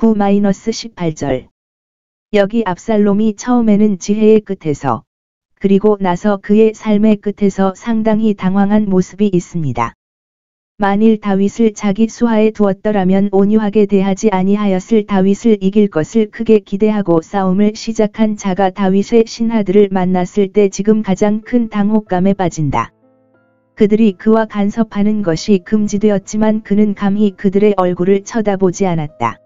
9-18절. 여기 압살롬이 처음에는 지혜의 끝에서, 그리고 나서 그의 삶의 끝에서 상당히 당황한 모습이 있습니다. 만일 다윗을 자기 수하에 두었더라면 온유하게 대하지 아니하였을 다윗을 이길 것을 크게 기대하고 싸움을 시작한 자가 다윗의 신하들을 만났을 때 지금 가장 큰 당혹감에 빠진다. 그들이 그와 간섭하는 것이 금지되었지만 그는 감히 그들의 얼굴을 쳐다보지 않았다.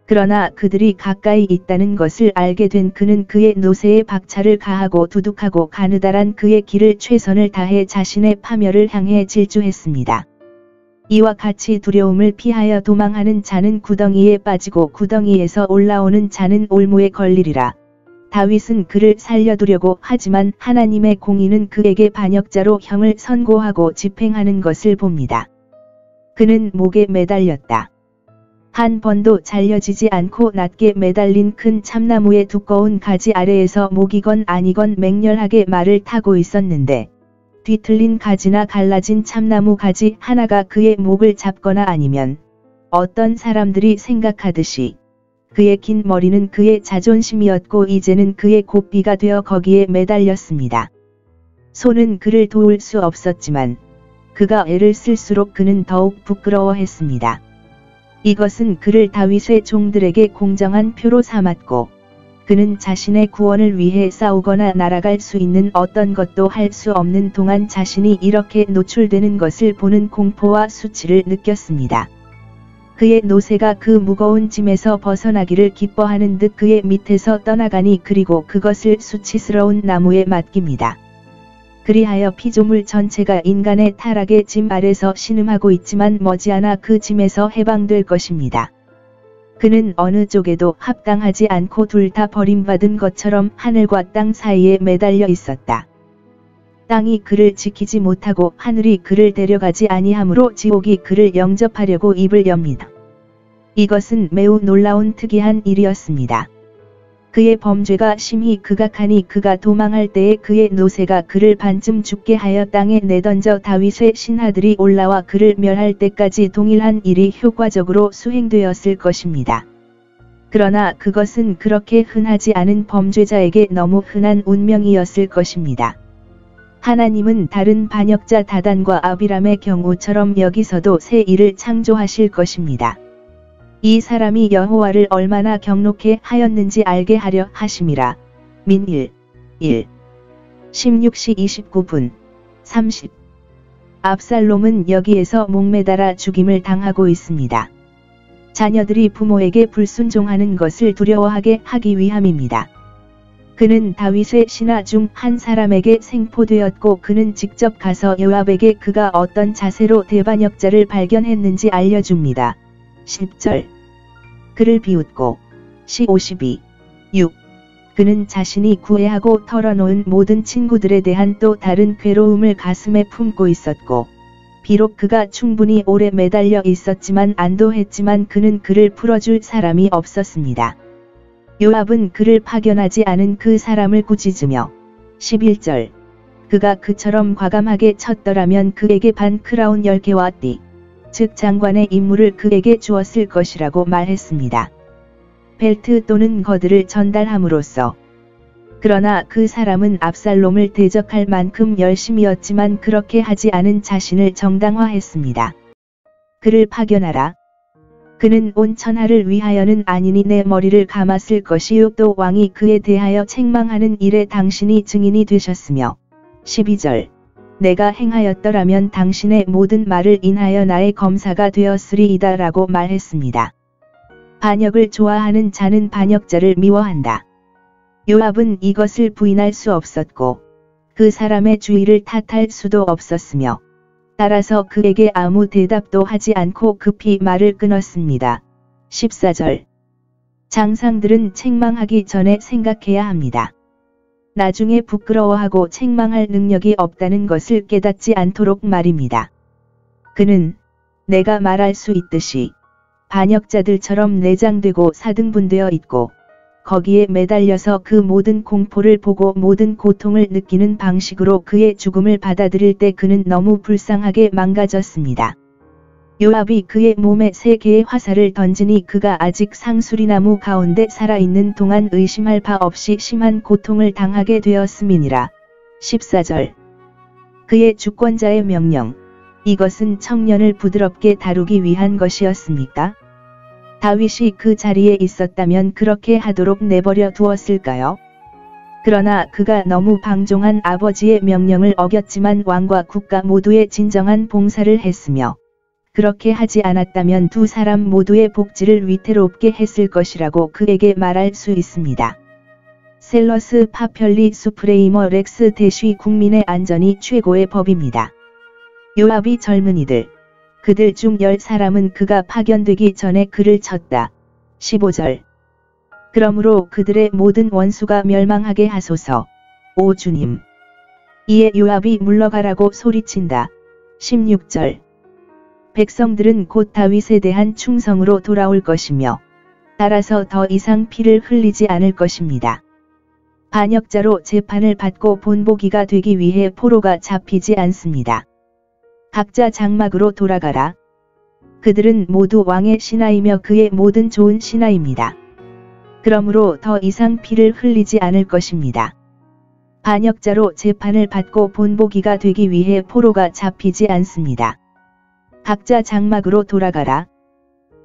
그러나 그들이 가까이 있다는 것을 알게 된 그는 그의 노새에 박차를 가하고 두둑하고 가느다란 그의 길을 최선을 다해 자신의 파멸을 향해 질주했습니다. 이와 같이 두려움을 피하여 도망하는 자는 구덩이에 빠지고 구덩이에서 올라오는 자는 올무에 걸리리라. 다윗은 그를 살려두려고 하지만 하나님의 공의는 그에게 반역자로 형을 선고하고 집행하는 것을 봅니다. 그는 목에 매달렸다. 한 번도 잘려지지 않고 낮게 매달린 큰 참나무의 두꺼운 가지 아래에서 목이건 아니건 맹렬하게 말을 타고 있었는데 뒤틀린 가지나 갈라진 참나무 가지 하나가 그의 목을 잡거나 아니면 어떤 사람들이 생각하듯이 그의 긴 머리는 그의 자존심이었고 이제는 그의 고삐가 되어 거기에 매달렸습니다. 손은 그를 도울 수 없었지만 그가 애를 쓸수록 그는 더욱 부끄러워했습니다. 이것은 그를 다윗의 종들에게 공정한 표로 삼았고 그는 자신의 구원을 위해 싸우거나 날아갈 수 있는 어떤 것도 할 수 없는 동안 자신이 이렇게 노출되는 것을 보는 공포와 수치를 느꼈습니다. 그의 노새가 그 무거운 짐에서 벗어나기를 기뻐하는 듯 그의 밑에서 떠나가니 그리고 그것을 수치스러운 나무에 맡깁니다. 그리하여 피조물 전체가 인간의 타락의 짐 아래서 신음하고 있지만 머지않아 그 짐에서 해방될 것입니다. 그는 어느 쪽에도 합당하지 않고 둘 다 버림받은 것처럼 하늘과 땅 사이에 매달려 있었다. 땅이 그를 지키지 못하고 하늘이 그를 데려가지 아니하므로 지옥이 그를 영접하려고 입을 엽니다. 이것은 매우 놀라운 특이한 일이었습니다. 그의 범죄가 심히 극악하니 그가 도망할 때에 그의 노새가 그를 반쯤 죽게 하여 땅에 내던져 다윗의 신하들이 올라와 그를 멸할 때까지 동일한 일이 효과적으로 수행되었을 것입니다. 그러나 그것은 그렇게 흔하지 않은 범죄자에게 너무 흔한 운명이었을 것입니다. 하나님은 다른 반역자 다단과 아비람의 경우처럼 여기서도 새 일을 창조하실 것입니다. 이 사람이 여호와를 얼마나 경록해 하였는지 알게 하려 하심이라. 민 1. 16시 29분 30. 압살롬은 여기에서 목매달아 죽임을 당하고 있습니다. 자녀들이 부모에게 불순종하는 것을 두려워하게 하기 위함입니다. 그는 다윗의 신하 중 한 사람에게 생포되었고 그는 직접 가서 요압에게 그가 어떤 자세로 대반역자를 발견했는지 알려줍니다. 10절. 그를 비웃고 52. 6. 그는 자신이 구애하고 털어놓은 모든 친구들에 대한 또 다른 괴로움을 가슴에 품고 있었고 비록 그가 충분히 오래 매달려 있었지만 안도했지만 그는 그를 풀어줄 사람이 없었습니다. 요압은 그를 파견하지 않은 그 사람을 꾸짖으며 11절. 그가 그처럼 과감하게 쳤더라면 그에게 반 크라운 10개와 띠, 즉 장관의 임무를 그에게 주었을 것이라고 말했습니다. 벨트 또는 거드를 전달함으로써. 그러나 그 사람은 압살롬을 대적할 만큼 열심이었지만 그렇게 하지 않은 자신을 정당화했습니다. 그를 파견하라. 그는 온 천하를 위하여는 아니니 내 머리를 감았을 것이요 또 왕이 그에 대하여 책망하는 일에 당신이 증인이 되셨으며 12절. 내가 행하였더라면 당신의 모든 말을 인하여 나의 검사가 되었으리이다 라고 말했습니다. 반역을 좋아하는 자는 반역자를 미워한다. 요압은 이것을 부인할 수 없었고 그 사람의 주의를 탓할 수도 없었으며 따라서 그에게 아무 대답도 하지 않고 급히 말을 끊었습니다. 14절. 장상들은 책망하기 전에 생각해야 합니다. 나중에 부끄러워하고 책망할 능력이 없다는 것을 깨닫지 않도록 말입니다. 그는 내가 말할 수 있듯이 반역자들처럼 내장되고 사등분되어 있고 거기에 매달려서 그 모든 공포를 보고 모든 고통을 느끼는 방식으로 그의 죽음을 받아들일 때 그는 너무 불쌍하게 망가졌습니다. 요압이 그의 몸에 3개의 화살을 던지니 그가 아직 상수리나무 가운데 살아있는 동안 의심할 바 없이 심한 고통을 당하게 되었음이니라. 14절. 그의 주권자의 명령. 이것은 청년을 부드럽게 다루기 위한 것이었습니까? 다윗이 그 자리에 있었다면 그렇게 하도록 내버려 두었을까요? 그러나 그가 너무 방종한 아버지의 명령을 어겼지만 왕과 국가 모두의 진정한 봉사를 했으며 그렇게 하지 않았다면 두 사람 모두의 복지를 위태롭게 했을 것이라고 그에게 말할 수 있습니다. 셀러스 파편리 수프레이머 렉스 대쉬 국민의 안전이 최고의 법입니다. 요압이 젊은이들, 그들 중 10사람은 그가 파견되기 전에 그를 쳤다. 15절. 그러므로 그들의 모든 원수가 멸망하게 하소서. 오 주님. 이에 요압이 물러가라고 소리친다. 16절. 백성들은 곧 다윗에 대한 충성으로 돌아올 것이며 따라서 더 이상 피를 흘리지 않을 것입니다. 반역자로 재판을 받고 본보기가 되기 위해 포로가 잡히지 않습니다. 각자 장막으로 돌아가라. 그들은 모두 왕의 신하이며 그의 모든 좋은 신하입니다. 그러므로 더 이상 피를 흘리지 않을 것입니다. 반역자로 재판을 받고 본보기가 되기 위해 포로가 잡히지 않습니다. 각자 장막으로 돌아가라.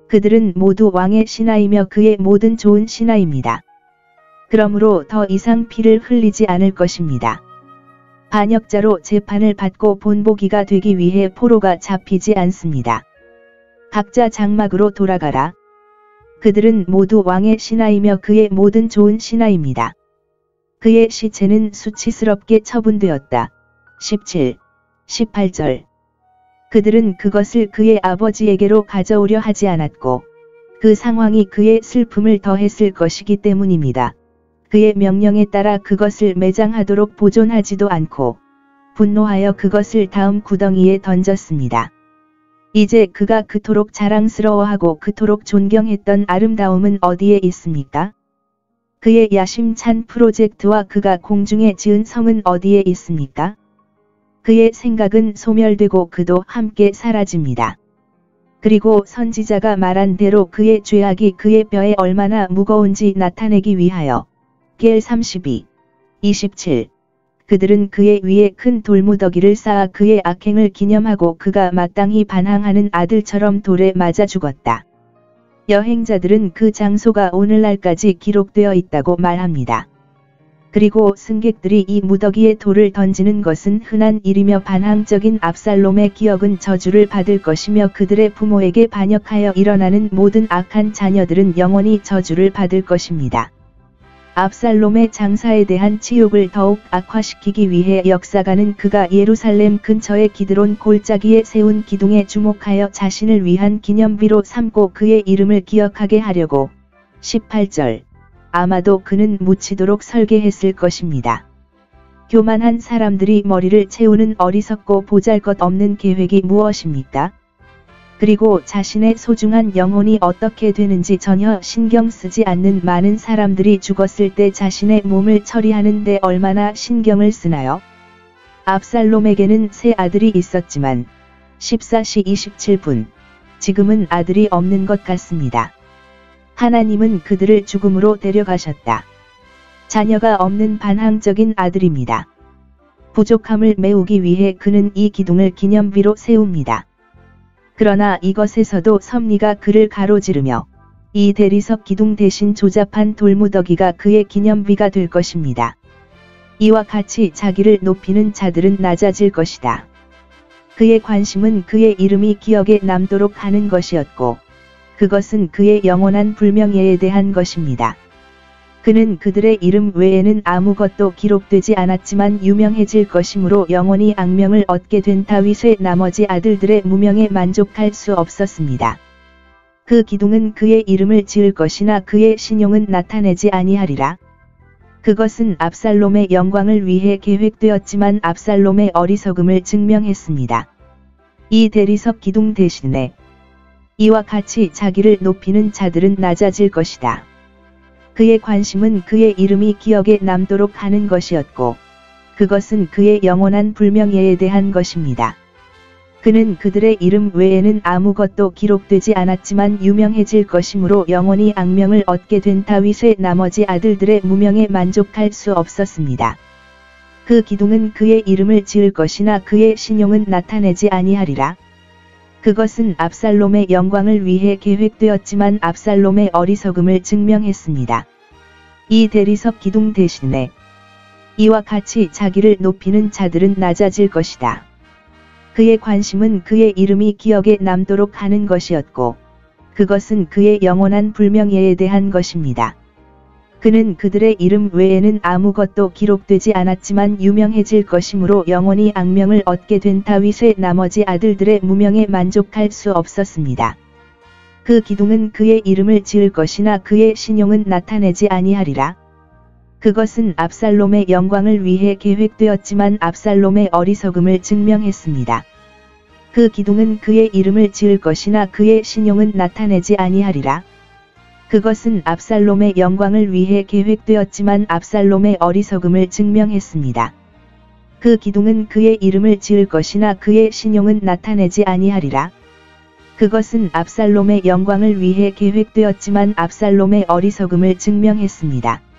그들은 모두 왕의 신하이며 그의 모든 좋은 신하입니다. 그러므로 더 이상 피를 흘리지 않을 것입니다. 반역자로 재판을 받고 본보기가 되기 위해 포로가 잡히지 않습니다. 각자 장막으로 돌아가라. 그들은 모두 왕의 신하이며 그의 모든 좋은 신하입니다. 그의 시체는 수치스럽게 처분되었다. 17, 18절. 그들은 그것을 그의 아버지에게로 가져오려 하지 않았고 그 상황이 그의 슬픔을 더했을 것이기 때문입니다. 그의 명령에 따라 그것을 매장하도록 보존하지도 않고 분노하여 그것을 다음 구덩이에 던졌습니다. 이제 그가 그토록 자랑스러워하고 그토록 존경했던 아름다움은 어디에 있습니까? 그의 야심찬 프로젝트와 그가 공중에 지은 성은 어디에 있습니까? 그의 생각은 소멸되고 그도 함께 사라집니다. 그리고 선지자가 말한 대로 그의 죄악이 그의 뼈에 얼마나 무거운지 나타내기 위하여 겔 32, 27. 그들은 그의 위에 큰 돌무더기를 쌓아 그의 악행을 기념하고 그가 마땅히 반항하는 아들처럼 돌에 맞아 죽었다. 여행자들은 그 장소가 오늘날까지 기록되어 있다고 말합니다. 그리고 승객들이 이 무더기에 돌을 던지는 것은 흔한 일이며 반항적인 압살롬의 기억은 저주를 받을 것이며 그들의 부모에게 반역하여 일어나는 모든 악한 자녀들은 영원히 저주를 받을 것입니다. 압살롬의 장사에 대한 치욕을 더욱 악화시키기 위해 역사가는 그가 예루살렘 근처의 기드론 골짜기에 세운 기둥에 주목하여 자신을 위한 기념비로 삼고 그의 이름을 기억하게 하려고 18절. 아마도 그는 묻히도록 설계했을 것입니다. 교만한 사람들이 머리를 채우는 어리석고 보잘것없는 계획이 무엇입니까? 그리고 자신의 소중한 영혼이 어떻게 되는지 전혀 신경 쓰지 않는 많은 사람들이 죽었을 때 자신의 몸을 처리하는 데 얼마나 신경을 쓰나요? 압살롬에게는 세 아들이 있었지만 14시 27분 지금은 아들이 없는 것 같습니다. 하나님은 그들을 죽음으로 데려가셨다. 자녀가 없는 반항적인 아들입니다. 부족함을 메우기 위해 그는 이 기둥을 기념비로 세웁니다. 그러나 이것에서도 섭리가 그를 가로지르며 이 대리석 기둥 대신 조잡한 돌무더기가 그의 기념비가 될 것입니다. 이와 같이 자기를 높이는 자들은 낮아질 것이다. 그의 관심은 그의 이름이 기억에 남도록 하는 것이었고 그것은 그의 영원한 불명예에 대한 것입니다. 그는 그들의 이름 외에는 아무것도 기록되지 않았지만 유명해질 것이므로 영원히 악명을 얻게 된 다윗의 나머지 아들들의 무명에 만족할 수 없었습니다. 그 기둥은 그의 이름을 지을 것이나 그의 신용은 나타내지 아니하리라. 그것은 압살롬의 영광을 위해 계획되었지만 압살롬의 어리석음을 증명했습니다. 이 대리석 기둥 대신에 이와 같이 자기를 높이는 자들은 낮아질 것이다. 그의 관심은 그의 이름이 기억에 남도록 하는 것이었고 그것은 그의 영원한 불명예에 대한 것입니다. 그는 그들의 이름 외에는 아무것도 기록되지 않았지만 유명해질 것이므로 영원히 악명을 얻게 된 다윗의 나머지 아들들의 무명에 만족할 수 없었습니다. 그 기둥은 그의 이름을 지을 것이나 그의 신용은 나타내지 아니하리라. 그것은 압살롬의 영광을 위해 계획되었지만 압살롬의 어리석음을 증명했습니다. 이 대리석 기둥 대신에 이와 같이 자기를 높이는 자들은 낮아질 것이다. 그의 관심은 그의 이름이 기억에 남도록 하는 것이었고, 그것은 그의 영원한 불명예에 대한 것입니다. 그는 그들의 이름 외에는 아무것도 기록되지 않았지만 유명해질 것이므로 영원히 악명을 얻게 된 다윗의 나머지 아들들의 무명에 만족할 수 없었습니다. 그 기둥은 그의 이름을 지을 것이나 그의 신용은 나타내지 아니하리라. 그것은 압살롬의 영광을 위해 계획되었지만 압살롬의 어리석음을 증명했습니다. 그 기둥은 그의 이름을 지을 것이나 그의 신용은 나타내지 아니하리라. 그것은 압살롬의 영광을 위해 계획되었지만 압살롬의 어리석음을 증명했습니다. 그 기둥은 그의 이름을 지을 것이나 그의 신용은 나타내지 아니하리라. 그것은 압살롬의 영광을 위해 계획되었지만 압살롬의 어리석음을 증명했습니다.